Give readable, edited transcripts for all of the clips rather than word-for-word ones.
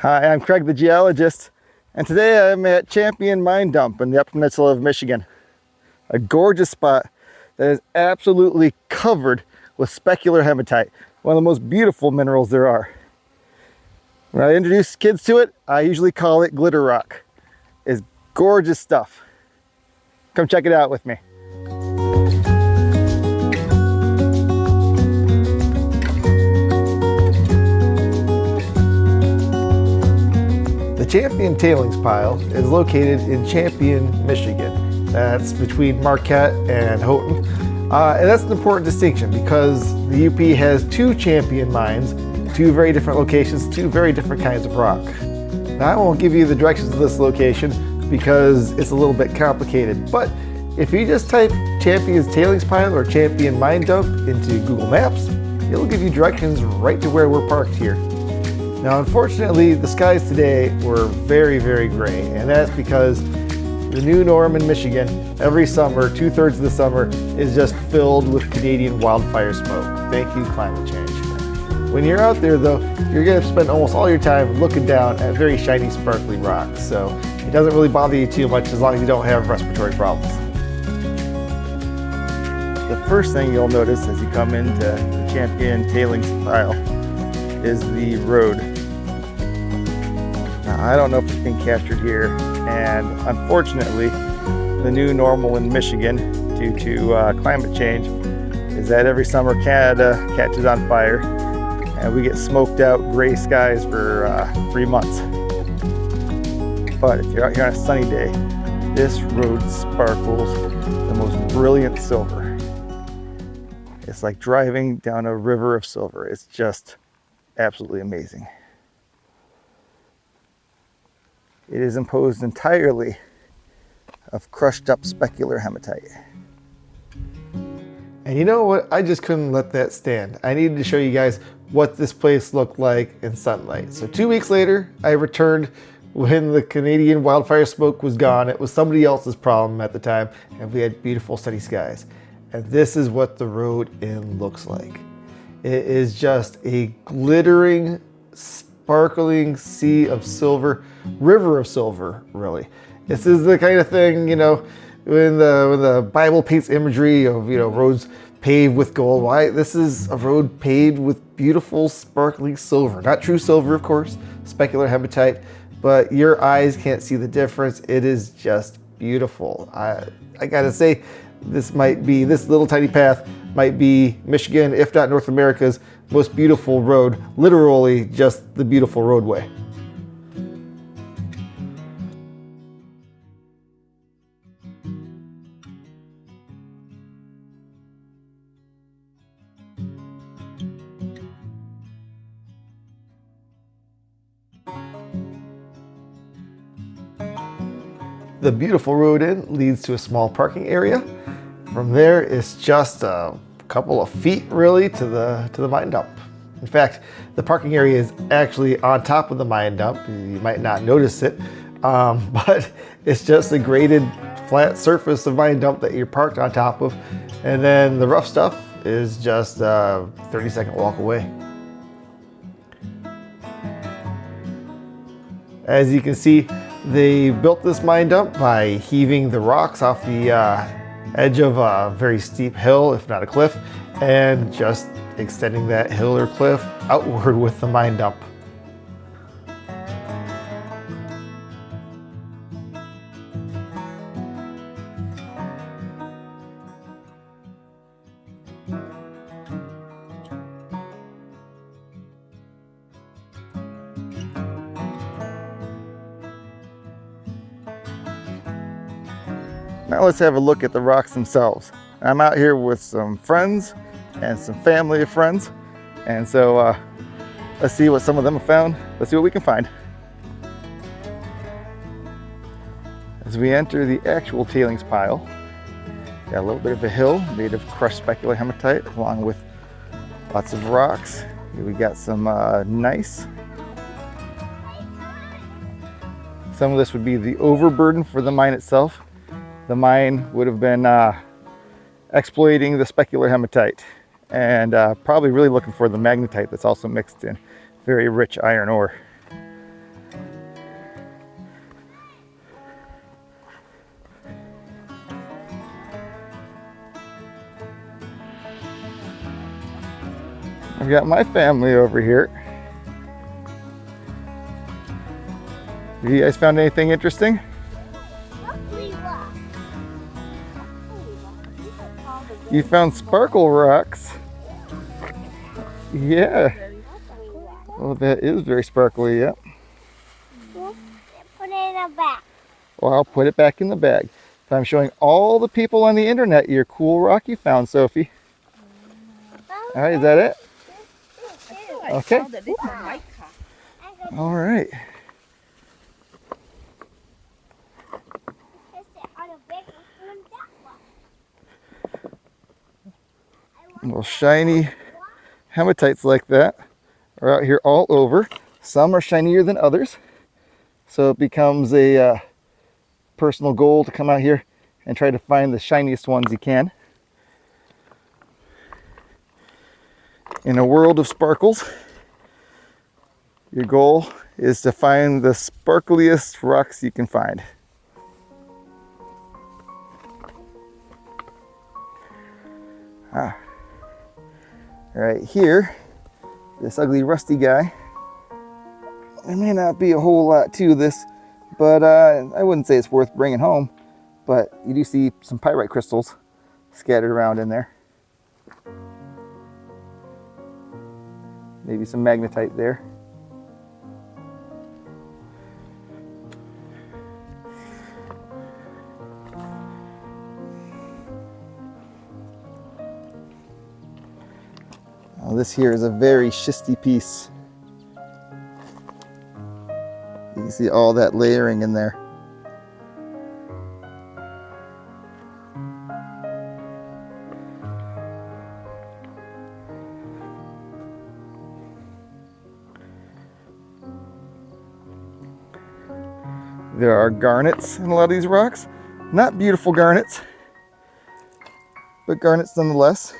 Hi, I'm Craig the Geologist, and today I'm at Champion Mine Dump in the Upper Peninsula of Michigan. A gorgeous spot that is absolutely covered with specular hematite, one of the most beautiful minerals there are. When I introduce kids to it, I usually call it glitter rock. It's gorgeous stuff. Come check it out with me. The Champion tailings pile is located in Champion, Michigan. That's between Marquette and Houghton. And that's an important distinction because the UP has two Champion mines, two very different locations, two very different kinds of rock. Now I won't give you the directions of this location because it's a little bit complicated, but if you just type Champion's tailings pile or Champion mine dump into Google Maps, it'll give you directions right to where we're parked here. Now, unfortunately, the skies today were very, very gray, and that's because the new norm in Michigan, every summer, 2/3 of the summer, is just filled with Canadian wildfire smoke. Thank you, climate change. When you're out there, though, you're going to spend almost all your time looking down at very shiny, sparkly rocks, so it doesn't really bother you too much as long as you don't have respiratory problems. The first thing you'll notice as you come into the Champion tailings pile is the road. Now, I don't know if it's being captured here, and unfortunately, the new normal in Michigan due to climate change is that every summer Canada catches on fire and we get smoked out gray skies for 3 months. But if you're out here on a sunny day, this road sparkles the most brilliant silver. It's like driving down a river of silver. It's just absolutely amazing. It is composed entirely of crushed up specular hematite. And you know what? I just couldn't let that stand. I needed to show you guys what this place looked like in sunlight. So 2 weeks later, I returned when the Canadian wildfire smoke was gone. It was somebody else's problem at the time, and we had beautiful sunny skies. And this is what the road in looks like. It is just a glittering, sparkling sea of silver, river of silver, really. This is the kind of thing, you know, when the Bible paints imagery of, you know, roads paved with gold. Why? This is a road paved with beautiful, sparkling silver. Not true silver, of course, specular hematite, but your eyes can't see the difference. It is just beautiful. I gotta say, this little tiny path might be Michigan, if not North America's most beautiful road, literally just the beautiful roadway. The beautiful road in leads to a small parking area. From there, it's just a couple of feet really to the mine dump. In fact, the parking area is actually on top of the mine dump. You might not notice it, but it's just a graded flat surface of mine dump that you're parked on top of. And then the rough stuff is just a 30-second walk away. As you can see, they built this mine dump by heaving the rocks off the edge of a very steep hill, if not a cliff, and just extending that hill or cliff outward with the mine dump. Now let's have a look at the rocks themselves. I'm out here with some friends and some family of friends, and so let's see what some of them have found. Let's see what we can find. As we enter the actual tailings pile, got a little bit of a hill made of crushed specular hematite along with lots of rocks. Here we got some gneiss. Some of this would be the overburden for the mine itself. The mine would have been exploiting the specular hematite and probably really looking for the magnetite that's also mixed in. Very rich iron ore. I've got my family over here. Have you guys found anything interesting? You found sparkle rocks. Yeah. Oh, that is very sparkly, yeah. Put it in a bag. Well, I'll put it back in the bag. So I'm showing all the people on the internet your cool rock you found, Sophie. All right, is that it? Okay. All right. Little shiny hematites like that are out here all over. Some are shinier than others, so it becomes a personal goal to come out here and try to find the shiniest ones you can. In a world of sparkles, your goal is to find the sparkliest rocks you can find. Right here, this ugly rusty guy. There may not be a whole lot to this, but I wouldn't say it's worth bringing home. But you do see some pyrite crystals scattered around in there. Maybe some magnetite there. Oh, this here is a very schisty piece. You can see all that layering in there. There are garnets in a lot of these rocks. Not beautiful garnets, but garnets nonetheless.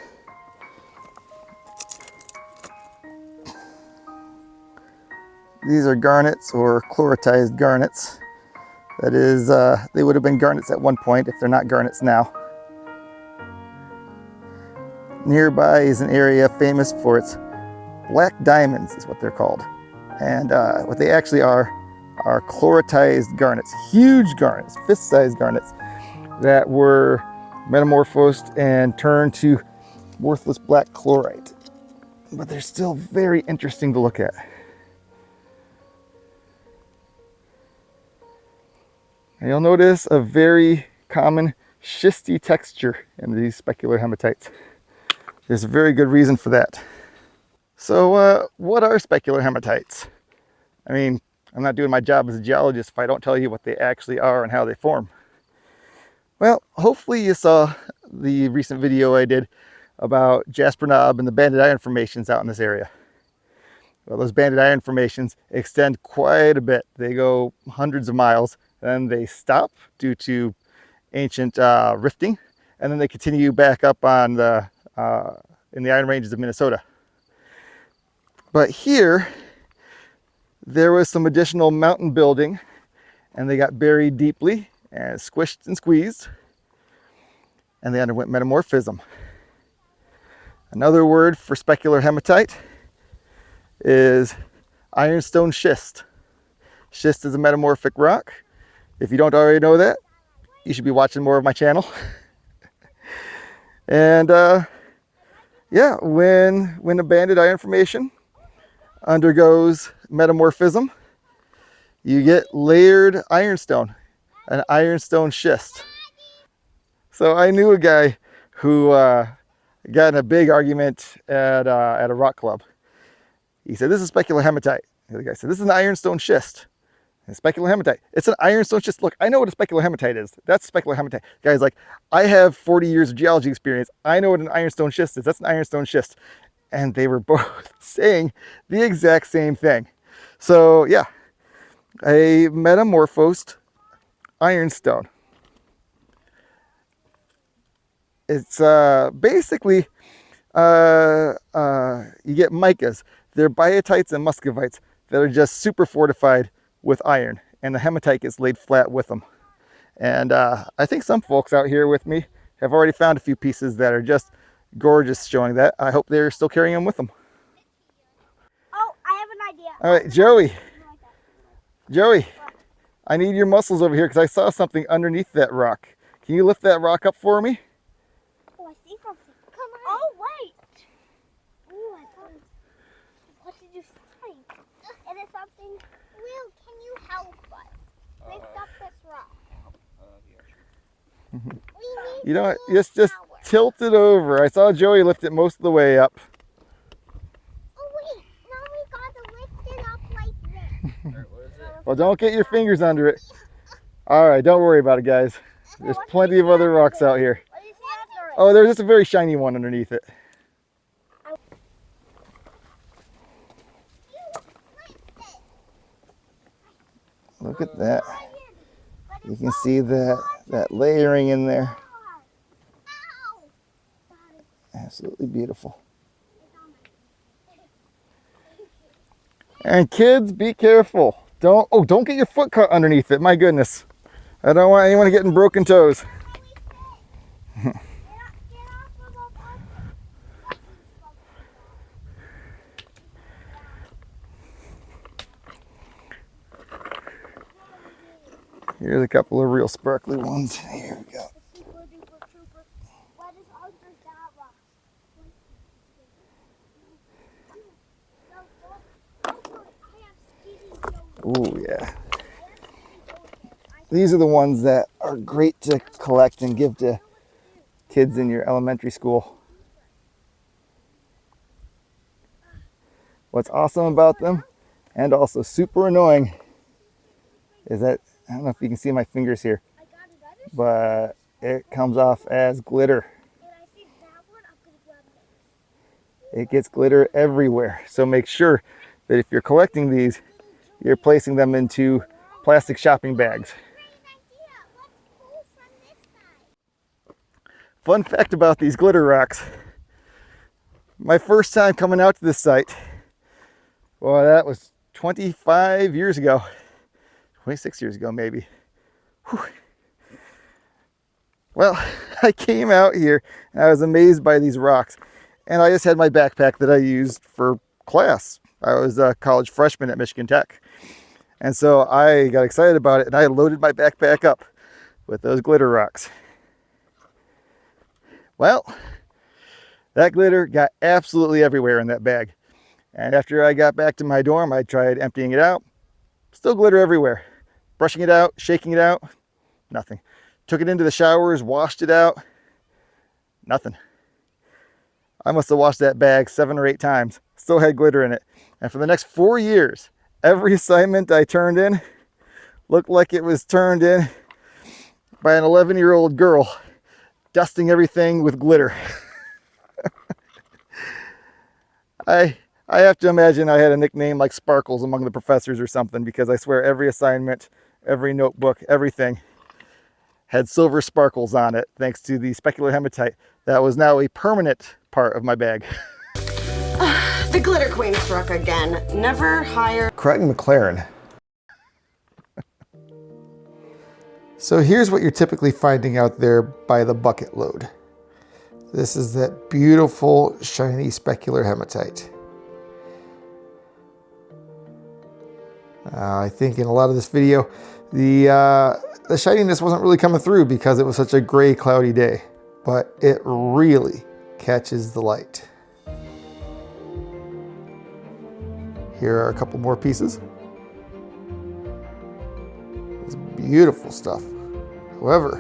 These are garnets or chloratized garnets. That is, they would have been garnets at one point if they're not garnets now. Nearby is an area famous for its black diamonds, is what they're called. And what they actually are chloratized garnets, huge garnets, fist-sized garnets that were metamorphosed and turned to worthless black chlorite. But they're still very interesting to look at. And you'll notice a very common schisty texture in these specular hematites. There's a very good reason for that. So what are specular hematites? I mean, I'm not doing my job as a geologist if I don't tell you what they actually are and how they form. Well, hopefully you saw the recent video I did about Jasper Knob and the banded iron formations out in this area. Well, those banded iron formations extend quite a bit. They go hundreds of miles, then they stop due to ancient rifting, and then they continue back up on the in the iron ranges of Minnesota. But here, there was some additional mountain building, and they got buried deeply and squished and squeezed, and they underwent metamorphism. Another word for specular hematite is ironstone schist. Schist is a metamorphic rock. If you don't already know that, you should be watching more of my channel. And yeah, when a banded iron formation undergoes metamorphism, you get layered ironstone, an ironstone schist. So I knew a guy who got in a big argument at a rock club. He said, "This is specular hematite." The other guy said, "This is an ironstone schist." And specular hematite. It's an ironstone schist. Look, I know what a specular hematite is. That's specular hematite. The guy's like, "I have 40 years of geology experience. I know what an ironstone schist is. That's an ironstone schist." And they were both saying the exact same thing. So yeah, a metamorphosed ironstone. It's basically, you get micas. They're biotites and muscovites that are just super fortified with iron, and the hematite gets laid flat with them. And I think some folks out here with me have already found a few pieces that are just gorgeous showing that. I hope they're still carrying them with them. All right, Joey. Joey, I need your muscles over here because I saw something underneath that rock. Can you lift that rock up for me? Oh, I see something. Come on. Oh, wait. Oh, I found. What did you find? It is something. Will, can you help us lift up this rock? We need You know what? more Just power. tilt it over. I saw Joey lift it most of the way up. Oh, wait. Now we gotta lift it up like this. Well, don't get your fingers under it. All right, don't worry about it, guys. There's plenty of other rocks out here. What do you see after it? Oh, there's just a very shiny one underneath it. Look at that. You can see that layering in there. Absolutely beautiful. And kids, be careful. Don't get your foot caught underneath it. My goodness. I don't want anyone getting broken toes. Here's a couple of real sparkly ones. Here we go. What is under that rock? Oh yeah. These are the ones that are great to collect and give to kids in your elementary school. What's awesome about them, and also super annoying, is that, I don't know if you can see my fingers here, but it comes off as glitter. It gets glitter everywhere. So make sure that if you're collecting these, you're placing them into plastic shopping bags. Fun fact about these glitter rocks. My first time coming out to this site, well, that was 25 years ago. 26 years ago, maybe. Whew. Well, I came out here and I was amazed by these rocks. And I just had my backpack that I used for class. I was a college freshman at Michigan Tech. And so I got excited about it and I loaded my backpack up with those glitter rocks. Well, that glitter got absolutely everywhere in that bag. And after I got back to my dorm, I tried emptying it out. Still glitter everywhere. Brushing it out, shaking it out, nothing. Took it into the showers, washed it out, nothing. I must have washed that bag 7 or 8 times. Still had glitter in it. And for the next 4 years, every assignment I turned in looked like it was turned in by an 11-year-old girl dusting everything with glitter. I have to imagine I had a nickname like Sparkles among the professors or something, because I swear every assignment, every notebook, everything had silver sparkles on it, thanks to the specular hematite that was now a permanent part of my bag. The glitter queen struck again. Never hire. Craig McLaren. So here's what you're typically finding out there by the bucket load. This is that beautiful, shiny specular hematite. I think in a lot of this video, the shininess wasn't really coming through because it was such a gray, cloudy day, but it really catches the light. Here are a couple more pieces. It's beautiful stuff. However,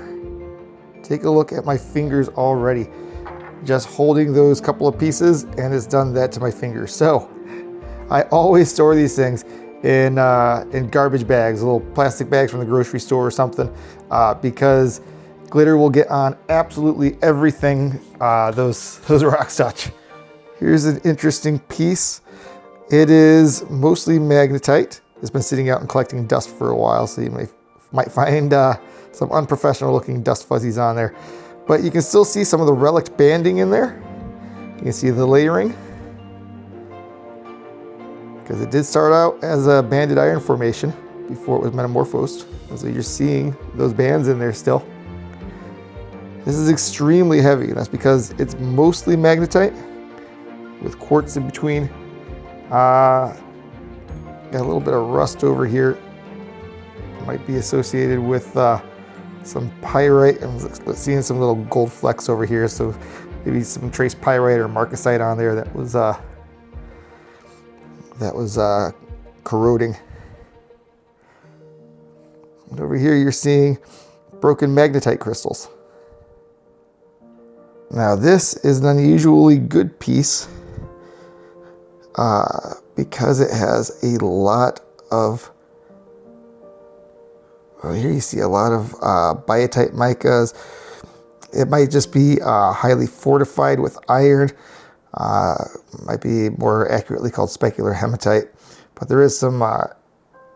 take a look at my fingers already. Just holding those couple of pieces and it's done that to my fingers. So I always store these things in garbage bags, little plastic bags from the grocery store or something, because glitter will get on absolutely everything those rocks touch. Here's an interesting piece. It is mostly magnetite. It's been sitting out and collecting dust for a while, so you might find some unprofessional looking dust fuzzies on there. But you can still see some of the relic banding in there. You can see the layering, because it did start out as a banded iron formation before it was metamorphosed. And so you're seeing those bands in there still. This is extremely heavy, and that's because it's mostly magnetite with quartz in between. Got a little bit of rust over here. Might be associated with some pyrite. I'm seeing some little gold flecks over here, so maybe some trace pyrite or marcasite on there that was corroding. And over here you're seeing broken magnetite crystals. Now this is an unusually good piece because it has a lot of, well, here you see a lot of biotite micas. It might just be highly fortified with iron. Might be more accurately called specular hematite, but there is some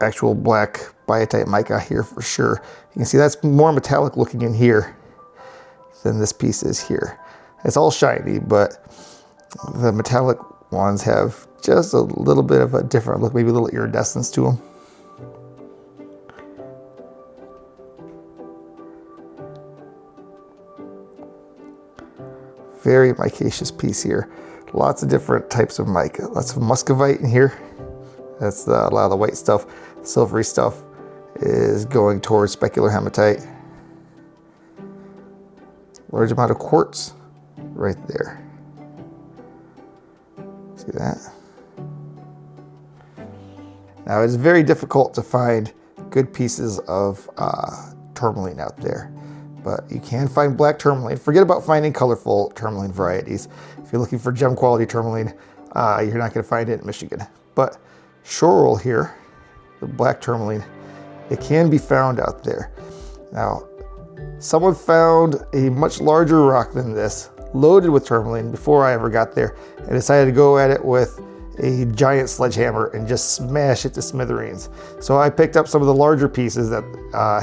actual black biotite mica here for sure. You can see that's more metallic looking in here than this piece is here. It's all shiny, but the metallic ones have just a little bit of a different look, maybe a little iridescence to them. Very micaceous piece here. Lots of different types of mica. Lots of muscovite in here. That's a lot of the white stuff. Silvery stuff is going towards specular hematite. Large amount of quartz right there. See that? Now it is very difficult to find good pieces of tourmaline out there, but you can find black tourmaline. Forget about finding colorful tourmaline varieties. If you're looking for gem quality tourmaline, you're not going to find it in Michigan. But schorl here, the black tourmaline, it can be found out there. Now, someone found a much larger rock than this, loaded with tourmaline before I ever got there, and decided to go at it with a giant sledgehammer and just smash it to smithereens. So I picked up some of the larger pieces that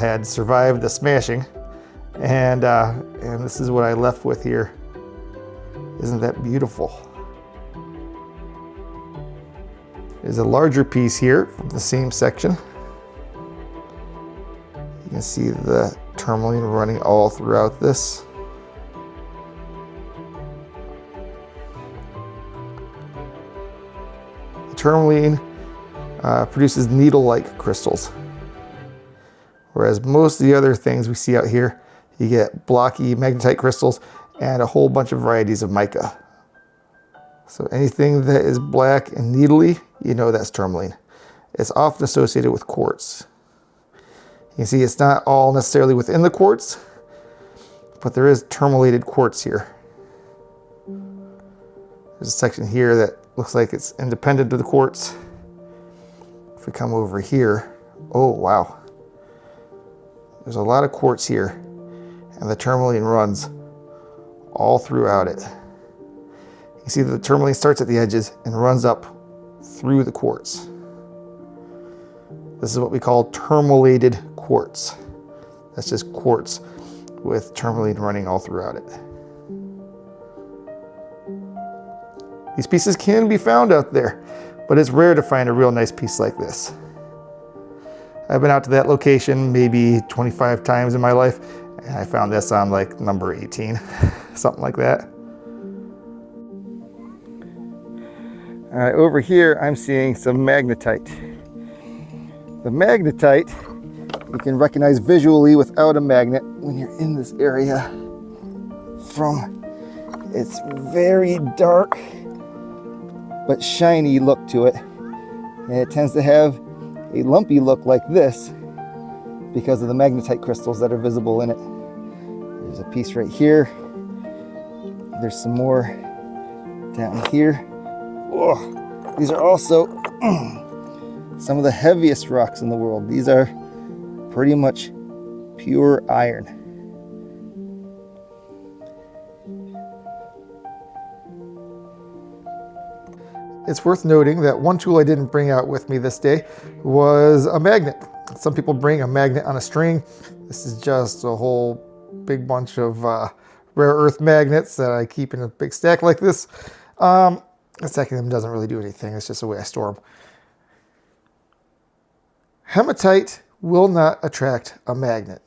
had survived the smashing, and this is what I left with here. Isn't that beautiful? There's a larger piece here from the same section. You can see the tourmaline running all throughout this. The tourmaline produces needle-like crystals, whereas most of the other things we see out here, you get blocky magnetite crystals and a whole bunch of varieties of mica. So anything that is black and needly, you know that's tourmaline. It's often associated with quartz. You can see it's not all necessarily within the quartz, but there is tourmalated quartz here. There's a section here that looks like it's independent of the quartz. If we come over here, oh wow. There's a lot of quartz here, and the tourmaline runs all throughout it. You see that the tourmaline starts at the edges and runs up through the quartz. This is what we call tourmalated quartz. That's just quartz with tourmaline running all throughout it. These pieces can be found out there, but it's rare to find a real nice piece like this. I've been out to that location maybe 25 times in my life, and I found this on like number 18, something like that. All right, over here I'm seeing some magnetite. The magnetite you can recognize visually without a magnet when you're in this area from its very dark but shiny look to it. And it tends to have a lumpy look like this because of the magnetite crystals that are visible in it. There's a piece right here. There's some more down here. Oh, these are also some of the heaviest rocks in the world. These are pretty much pure iron. It's worth noting that one tool I didn't bring out with me this day was a magnet. Some people bring a magnet on a string. This is just a whole big bunch of rare earth magnets that I keep in a big stack like this. Stacking them doesn't really do anything. It's just the way I store them. Hematite will not attract a magnet.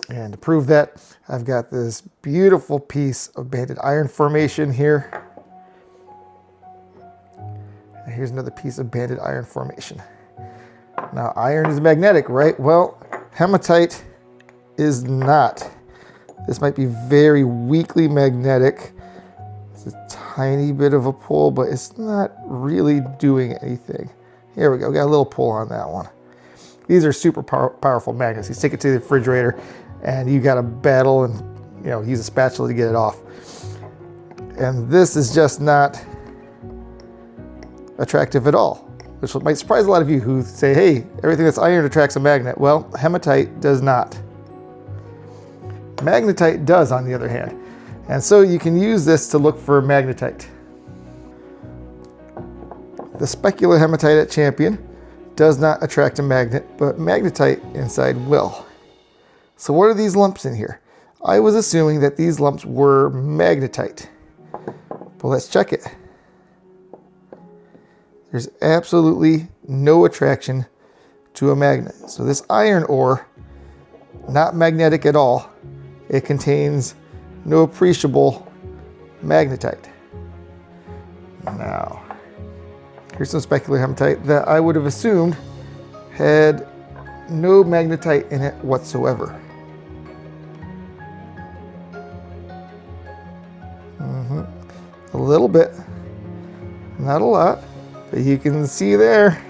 And to prove that, I've got this beautiful piece of banded iron formation here. And here's another piece of banded iron formation. Now, iron is magnetic, right? Well, hematite is not. This might be very weakly magnetic. It's a tiny bit of a pull, but it's not really doing anything. Here we go, got a little pull on that one. These are super powerful magnets. You stick it to the refrigerator and you got to battle and use a spatula to get it off. And this is just not attractive at all, which might surprise a lot of you who say, hey, everything that's iron attracts a magnet. Well, hematite does not. Magnetite does, on the other hand. And so you can use this to look for magnetite. The specular hematite at Champion does not attract a magnet, but magnetite inside will. So what are these lumps in here? I was assuming that these lumps were magnetite. But let's check it. There's absolutely no attraction to a magnet. So this iron ore, not magnetic at all. It contains no appreciable magnetite. Now, here's some specular hematite that I would have assumed had no magnetite in it whatsoever. A little bit, not a lot, but you can see there,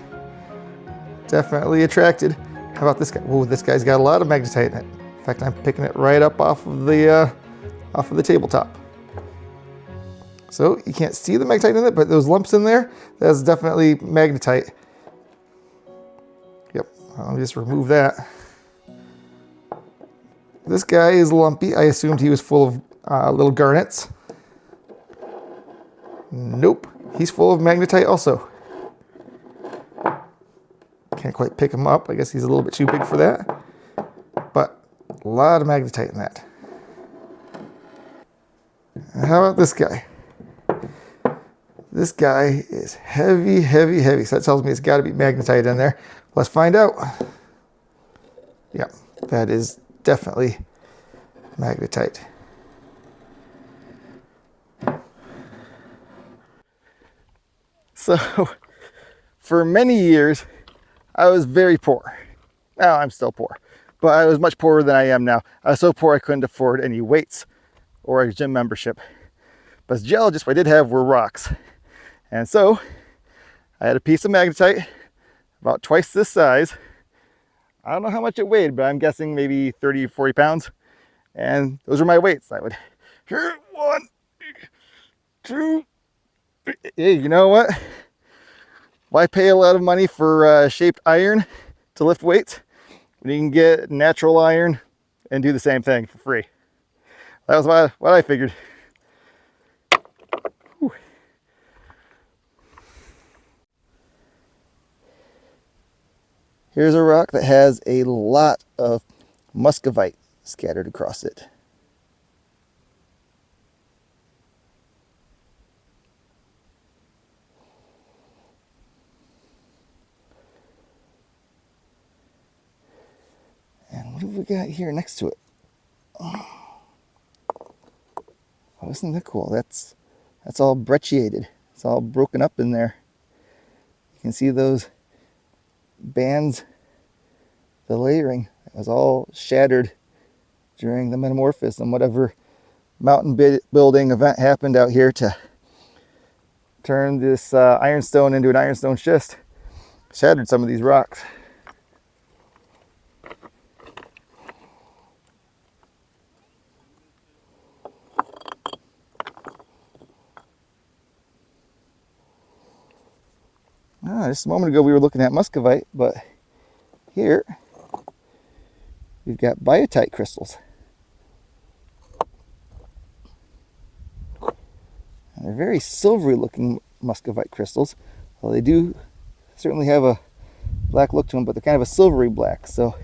definitely attracted. How about this guy? Whoa, this guy's got a lot of magnetite in it. In fact, I'm picking it right up off of the tabletop. So you can't see the magnetite in it, but those lumps in there, that's definitely magnetite. Yep, I'll just remove that. This guy is lumpy. I assumed he was full of little garnets. Nope, he's full of magnetite also. Can't quite pick him up. I guess he's a little bit too big for that. But a lot of magnetite in that. And how about this guy? This guy is heavy, heavy, heavy. So that tells me it's got to be magnetite in there. Let's find out. Yep, that is definitely magnetite. So, for many years, I was very poor. Now, I'm still poor, but I was much poorer than I am now. I was so poor I couldn't afford any weights or a gym membership. But as a geologist, what I did have were rocks. And so, I had a piece of magnetite, about twice this size. I don't know how much it weighed, but I'm guessing maybe 30, 40 pounds. And those were my weights. I would, here, 1, 2, 3. Hey, you know what? Why pay a lot of money for shaped iron to lift weights when you can get natural iron and do the same thing for free? That was what I figured. Whew. Here's a rock that has a lot of muscovite scattered across it. And what have we got here next to it? Oh, isn't that cool? That's all brecciated. It's all broken up in there. You can see those bands, the layering. It was all shattered during the metamorphism, whatever mountain building event happened out here to turn this ironstone into an ironstone schist. Shattered some of these rocks. Just a moment ago we were looking at muscovite, but here we've got biotite crystals. And they're very silvery looking muscovite crystals. Well, they do certainly have a black look to them, but they're kind of a silvery black. So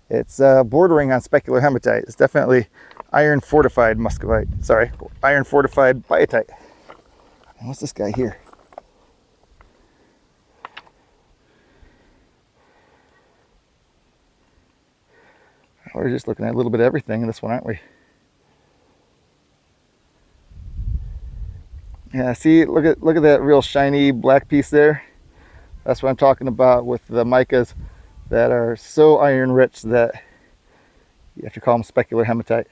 it's bordering on specular hematite. It's definitely iron fortified muscovite. Sorry, iron fortified biotite. And what's this guy here? We're just looking at a little bit of everything in this one, aren't we? Yeah, see, look at that real shiny black piece there. That's what I'm talking about with the micas that are so iron rich that you have to call them specular hematite.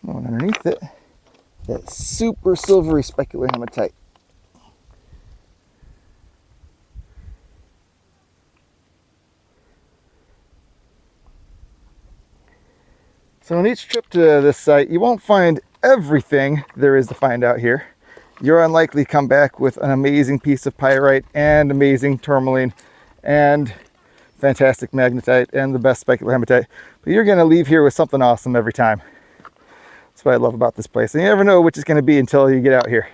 Oh, and underneath it, that super silvery specular hematite. So on each trip to this site, you won't find everything there is to find out here. You're unlikely to come back with an amazing piece of pyrite and amazing tourmaline and fantastic magnetite and the best specular hematite. But you're going to leave here with something awesome every time. That's what I love about this place. And you never know which it's going to be until you get out here.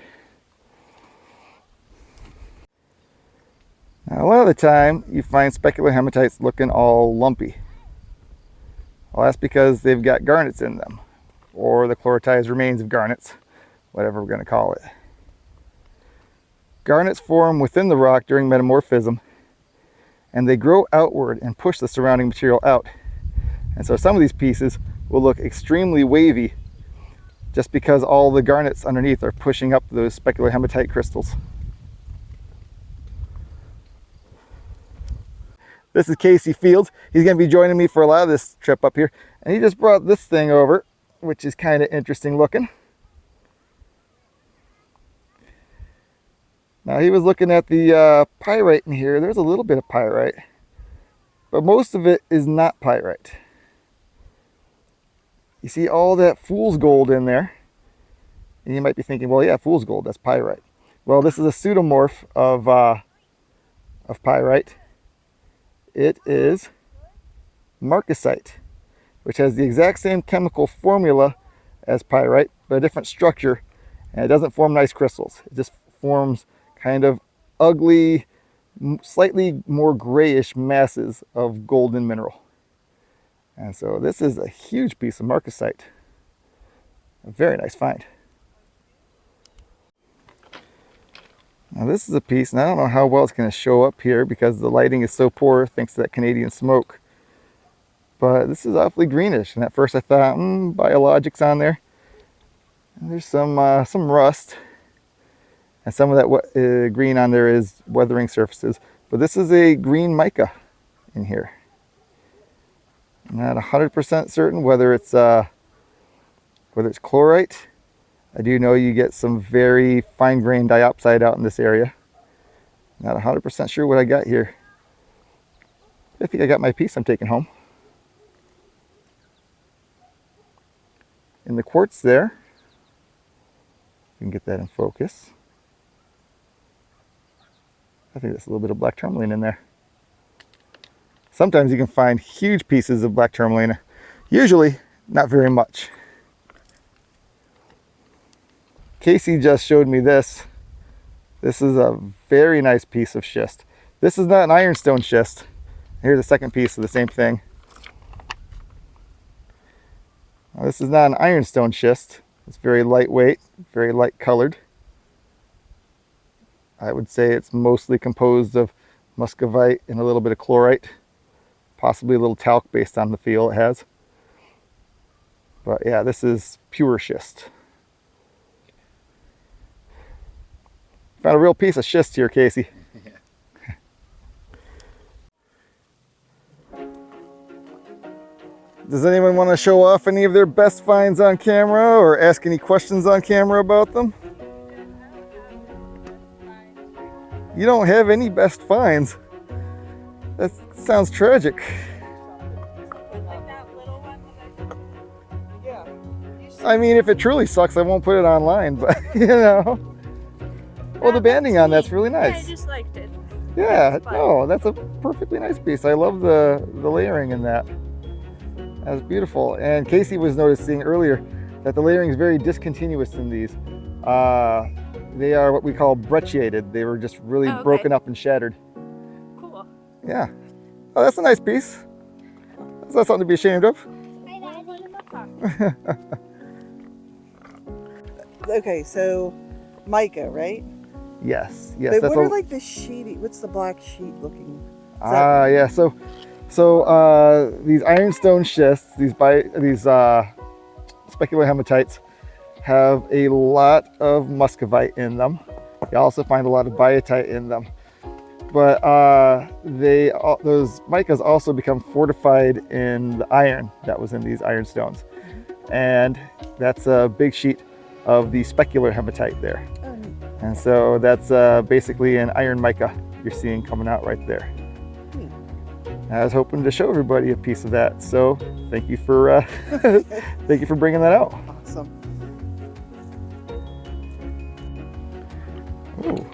Now, a lot of the time, you find specular hematites looking all lumpy. Well, that's because they've got garnets in them, or the chloratized remains of garnets, whatever we're going to call it. Garnets form within the rock during metamorphism, and they grow outward and push the surrounding material out. And so some of these pieces will look extremely wavy just because all the garnets underneath are pushing up those specular hematite crystals. This is Casey Fields. He's going to be joining me for a lot of this trip up here. And he just brought this thing over, which is kind of interesting looking. Now he was looking at the pyrite in here. There's a little bit of pyrite, but most of it is not pyrite. You see all that fool's gold in there. And you might be thinking, well, yeah, fool's gold, that's pyrite. Well, this is a pseudomorph of pyrite. It is marcasite, which has the exact same chemical formula as pyrite, but a different structure, and it doesn't form nice crystals. It just forms kind of ugly, slightly more grayish masses of golden mineral. And so this is a huge piece of marcasite. A very nice find. Now this is a piece, and I don't know how well it's going to show up here because the lighting is so poor thanks to that Canadian smoke. But this is awfully greenish, and at first I thought, biologics on there. And there's some rust, and some of that green on there is weathering surfaces. But this is a green mica in here. I'm not 100% certain whether it's chlorite. I do know you get some very fine-grained diopside out in this area. Not 100% sure what I got here. I think I got my piece I'm taking home. In the quartz there, you can get that in focus. I think there's a little bit of black tourmaline in there. Sometimes you can find huge pieces of black tourmaline. Usually, not very much. Casey just showed me this. This is a very nice piece of schist. This is not an ironstone schist. Here's a second piece of the same thing. Now, this is not an ironstone schist. It's very lightweight, very light colored. I would say it's mostly composed of muscovite and a little bit of chlorite, possibly a little talc based on the feel it has. But yeah, this is pure schist. Found a real piece of schist here, Casey. Does anyone want to show off any of their best finds on camera or ask any questions on camera about them? You don't have any best finds? That sounds tragic. I mean, if it truly sucks, I won't put it online, but you know. Well, the banding on that's really nice. Yeah, I just liked it. Yeah, no, that's a perfectly nice piece. I love the layering in that. That's beautiful. And Casey was noticing earlier that the layering is very discontinuous in these. They are what we call brecciated. They were just really broken up and shattered. Cool. Yeah. Oh, that's a nice piece. That's not something to be ashamed of. Okay, so mica, right? Yes, yes. But That's what are like the sheety? What's the black sheet looking? yeah. So these ironstone schists, these specular hematites, have a lot of muscovite in them. You also find a lot of biotite in them. But those micas also become fortified in the iron that was in these ironstones. And that's a big sheet of the specular hematite there. Oh, neat. And so that's basically an iron mica you're seeing coming out right there. Neat. I was hoping to show everybody a piece of that. So thank you for thank you for bringing that out. Awesome. Ooh.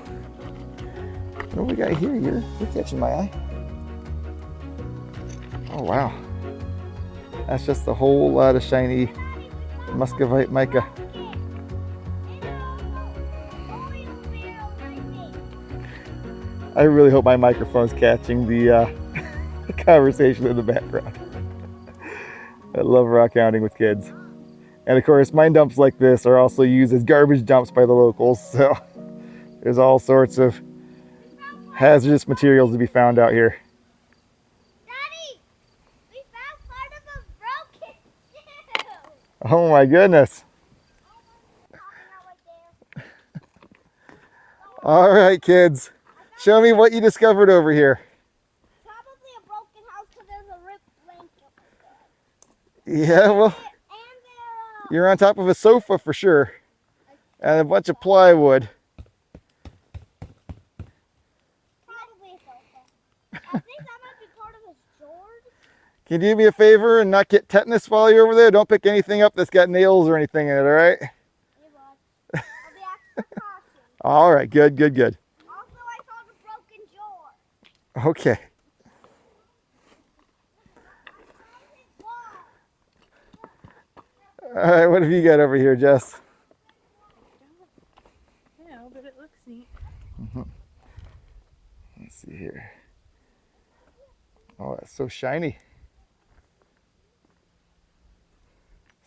What do we got here? You're catching my eye. Oh wow. That's just a whole lot of shiny muscovite mica. I really hope my microphone's catching the conversation in the background. I love rock hounding with kids. And of course, mine dumps like this are also used as garbage dumps by the locals. So there's all sorts of hazardous materials to be found out here. Daddy, we found part of a broken shoe. Oh my goodness. All right, kids. Show me what you discovered over here. Probably a broken house because there's a ripped blanket. Yeah, well, And you're on top of a sofa for sure. And a bunch of plywood. probably a sofa. I think that might be part of his sword. Can you do me a favor and not get tetanus while you're over there? Don't pick anything up that's got nails or anything in it, all right? Hey, bud. I'll be extra cautious. All right, good, good, good. Also, I found a broken door. Okay. All right, what have you got over here, Jess? No, but it looks neat. Let's see here. Oh, that's so shiny.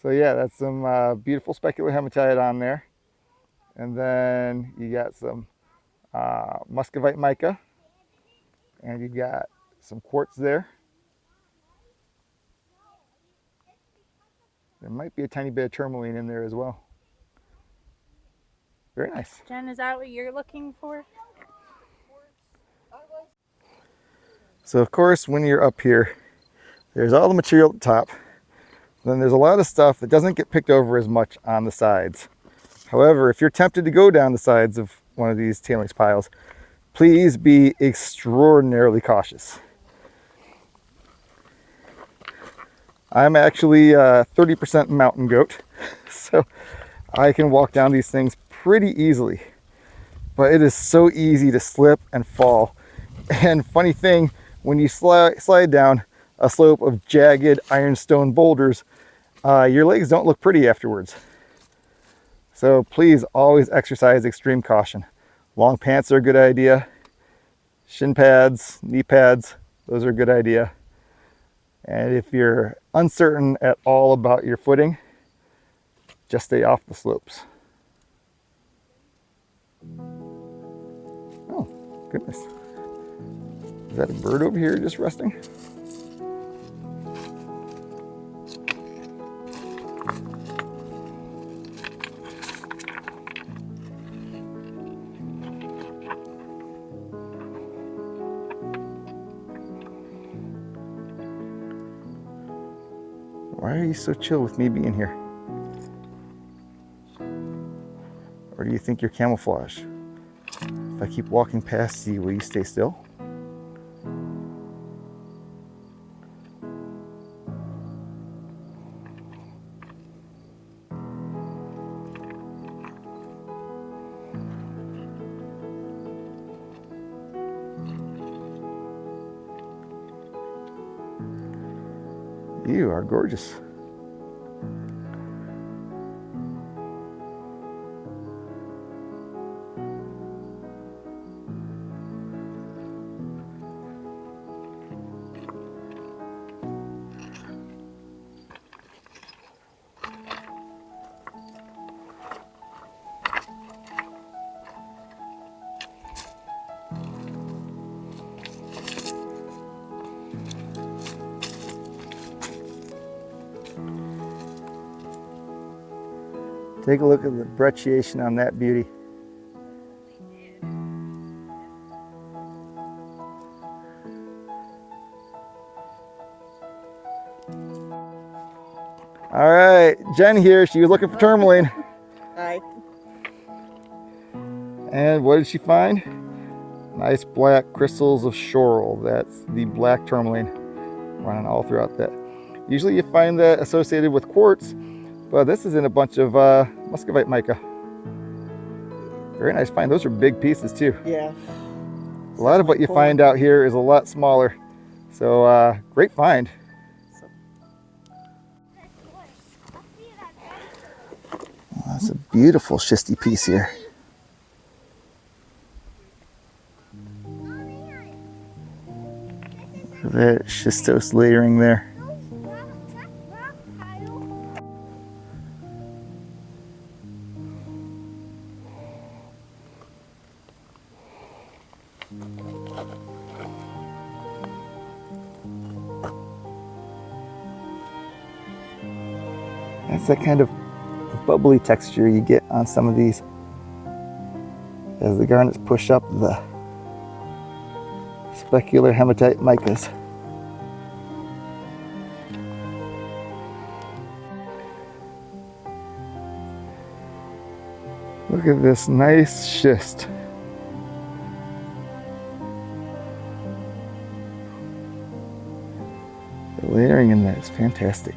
So yeah, that's some beautiful specular hematite on there. And then you got some muscovite mica. And you got some quartz there. There might be a tiny bit of tourmaline in there as well. Very nice. Jen, is that what you're looking for? So of course, when you're up here, there's all the material at the top. Then there's a lot of stuff that doesn't get picked over as much on the sides. However, if you're tempted to go down the sides of one of these tailings piles, please be extraordinarily cautious. I'm actually 30% mountain goat, so I can walk down these things pretty easily. But it is so easy to slip and fall. And funny thing, when you slide down a slope of jagged ironstone boulders, your legs don't look pretty afterwards. So please always exercise extreme caution. Long pants are a good idea. Shin pads, knee pads, those are a good idea. And if you're uncertain at all about your footing, just stay off the slopes. Oh, goodness. Is that a bird over here just resting? Why are you so chill with me being here? Or do you think you're camouflage? If I keep walking past you, will you stay still? You are gorgeous. Take a look at the brecciation on that beauty. All right, Jen here, she was looking for tourmaline. Hi. And what did she find? Nice black crystals of schorl. That's the black tourmaline running all throughout that. Usually you find that associated with quartz, but this is in a bunch of muscovite mica. Very nice find. Those are big pieces too. Yeah. A lot of what you find out here is a lot smaller. So great find. That's a beautiful schisty piece here. Look at that schistose layering there. That's that kind of bubbly texture you get on some of these as the garnets push up the specular hematite micas. Look at this nice schist. The layering in that is fantastic.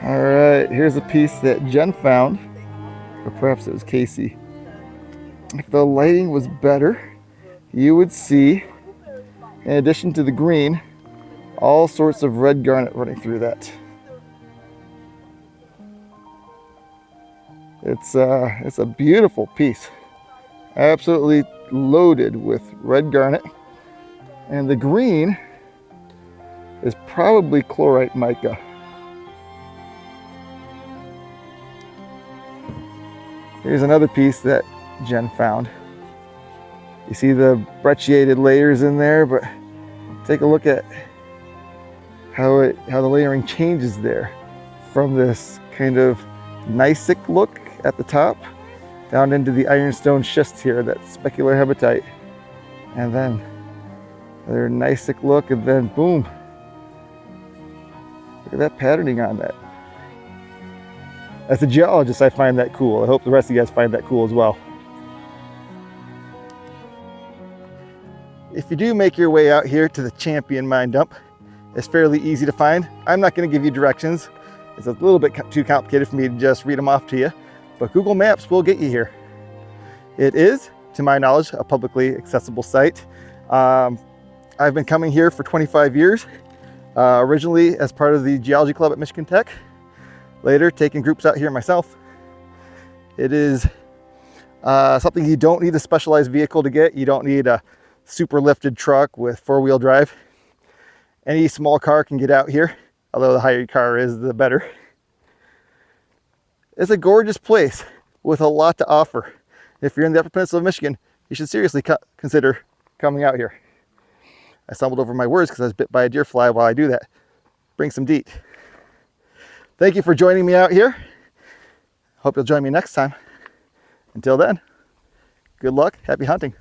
All right, here's a piece that Jen found, or perhaps it was Casey. If the lighting was better, you would see, in addition to the green, all sorts of red garnet running through that. It's a beautiful piece, absolutely loaded with red garnet, and the green is probably chlorite mica. Here's another piece that Jen found. You see the brecciated layers in there, but take a look at how the layering changes there from this kind of gneissic look at the top down into the ironstone schist here, that specular hematite, and then another gneissic look, and then boom. Look at that patterning on that. As a geologist, I find that cool. I hope the rest of you guys find that cool as well. If you do make your way out here to the Champion Mine Dump, it's fairly easy to find. I'm not going to give you directions. It's a little bit too complicated for me to just read them off to you, but Google Maps will get you here. It is, to my knowledge, a publicly accessible site. I've been coming here for 25 years, originally as part of the Geology Club at Michigan Tech. Later, taking groups out here myself. It is something you don't need a specialized vehicle to get. You don't need a super lifted truck with four-wheel drive. Any small car can get out here, although the higher your car is, the better. It's a gorgeous place with a lot to offer. If you're in the Upper Peninsula of Michigan, you should seriously consider coming out here. I stumbled over my words because I was bit by a deer fly while I do that. Bring some DEET. Thank you for joining me out here. Hope you'll join me next time. Until then, good luck, happy hunting.